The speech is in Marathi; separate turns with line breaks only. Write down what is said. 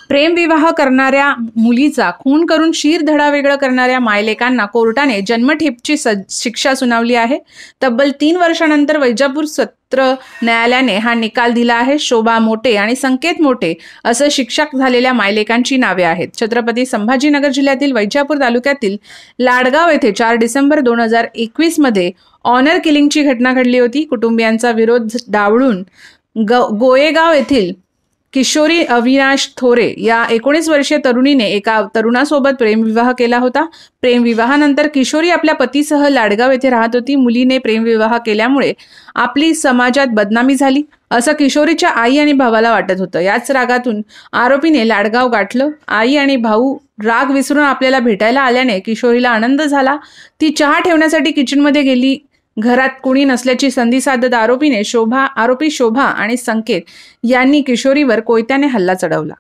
प्रेमविवाह करणाऱ्या मुलीचा खून करून शिरधडा वेगळं करणाऱ्या मायलेकांना कोर्टाने जन्मठेपची शिक्षा सुनावली आहे। तब्बल 3 वर्षांनंतर वैजापूर सत्र न्यायालयाने हा निकाल दिला आहे। शोभा मोटे आणि संकेत मोटे असं शिक्षक झालेल्या मायलेकांची नावे आहेत। छत्रपती संभाजीनगर जिल्ह्यातील वैजापूर तालुक्यातील लाडगाव येथे 4 डिसेंबर 2021 मध्ये ऑनर किलिंगची घटना घडली होती। कुटुंबियांचा विरोध डावळून गोयेगाव येथील किशोरी अविनाश थोरे या 19 वर्षीय तरुणीने एका तरुणासोबत प्रेमविवाह केला होता। प्रेमविवाहानंतर किशोरी आपल्या पतीसह लाडगाव येथे राहत होती। मुलीने प्रेमविवाह केल्यामुळे आपली समाजात बदनामी झाली असं किशोरीच्या आई आणि भावाला वाटत होतं। याच रागातून आरोपीने लाडगाव गाठलं। आई आणि भाऊ राग विसरून आपल्याला भेटायला आल्याने किशोरीला आनंद झाला। ती चहा ठेवण्यासाठी किचनमध्ये गेली। घरात कुणी नसल्याची संधी साधत आरोपी शोभा आणि संकेत यांनी किशोरीवर कोयत्याने हल्ला चढवला।